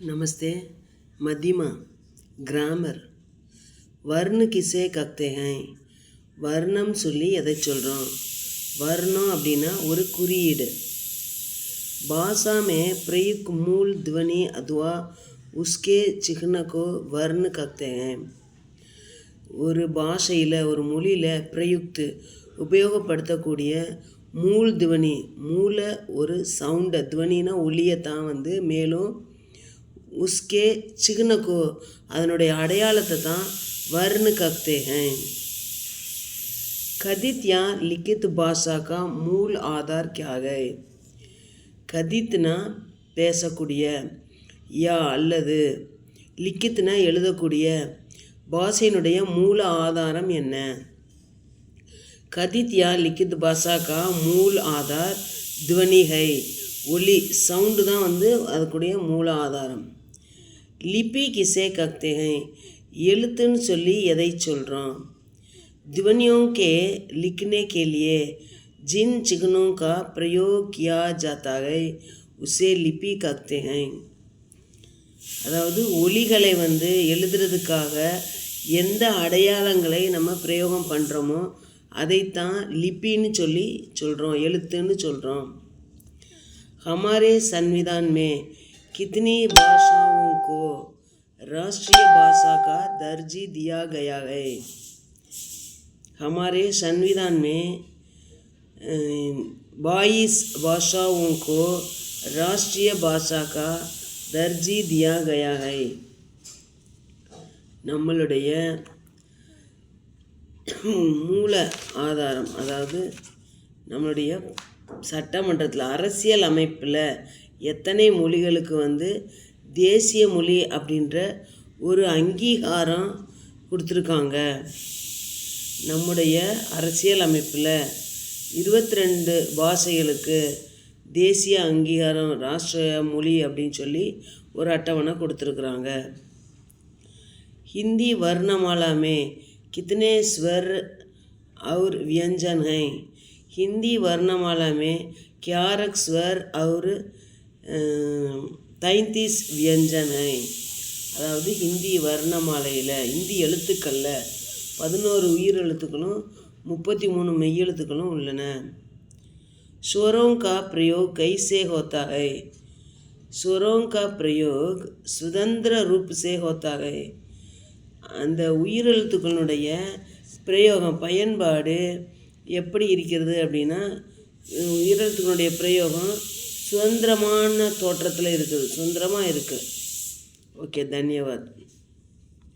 नमस्ते। मध्यमा ग्रामर वर्ण किसे कहते हैं? वर्णம் சொல்லி எதை சொல்கிறோம்? वर्णம் அப்படின்னா ஒரு குறியீடு. भाषा में प्रयुक्त मूल ध्वनि अथवा उसके चिह्न को वर्ण कहते हैं. ஒரு பாஷையில் ஒரு மொழியில் பிரயுக்து உபயோகப்படுத்தக்கூடிய மூல் துவனி, மூல ஒரு சவுண்டை, துவனினா ஒலியை தான் மேலும் உஸ்கே சிக்னக்கோ அதனுடைய அடையாளத்தை தான் வர்ண கக்தே हैं. கதித் या लिखित भाषा का मूल आधार क्या है? கதித்னா பேசக்கூடிய, யா அல்லது, லிக்கித்னா எழுதக்கூடிய பாஷையினுடைய மூல ஆதாரம் என்ன? கதித் யா லிக்கித் பாஷா கா மூல் ஆதார் துவனி ஹை. ஒலி சவுண்டு தான் அதுக்குடைய மூல ஆதாரம். லிபி கிசே கக்தே ஹை. எழுத்துன்னு சொல்லி எதை சொல்கிறோம்? ध्वनियों के लिखने के लिए जिन चिह्नों का प्रयोग किया जाता है उसे लिपि कहते हैं. அதாவது ஒலிகளை எழுதுறதுக்காக எந்த அடையாளங்களை நம்ம பிரயோகம் பண்ணுறோமோ அதைத்தான் லிப்பின்னு சொல்லி சொல்கிறோம், எழுத்துன்னு சொல்கிறோம். हमारे संविधान में कितनी भाषाओं को राष्ट्रीय भाषा का दर्जा दिया गया है? हमारे संविधान में 22 भाषाओं को राष्ट्रीय भाषा का दर्जा दिया गया है. நம்மளுடைய மூல ஆதாரம், அதாவது நம்மளுடைய சட்டமன்றத்தில் அரசியல் அமைப்பில் எத்தனை மொழிகளுக்கு தேசிய மொழி அப்படின்ற ஒரு அங்கீகாரம் கொடுத்துருக்காங்க. நம்முடைய அரசியல் அமைப்பில் 22 பாஷைகளுக்கு தேசிய அங்கீகாரம், ராஷ்டிர மொழி அப்படின்னு சொல்லி ஒரு அட்டவணை கொடுத்துருக்குறாங்க. हिंदी वर्णमाला में कितने स्वर और व्यंजन हैं? हिंदी वर्णमाला में 11 स्वर और 33 व्यंजन हैं. அதாவது ஹிந்தி வர்ணமாலையில், இந்தி எழுத்துக்களில் 11 உயிர் எழுத்துக்களும் 33 மெய்யெழுத்துக்களும் உள்ளன. स्वरों का प्रयोग कैसे होता है? स्वरों का प्रयोग स्वतंत्र रूप से होता है. அந்த உயிரெழுத்துக்களுடைய பிரயோகம், பயன்பாடு எப்படி இருக்கிறது அப்படின்னா, உயிரெழுத்துக்களுடைய பிரயோகம் சுதந்திரமான தோற்றத்தில் இருக்குது, சுதந்திரமாக இருக்குது. ஓகே, தன்யவாத்.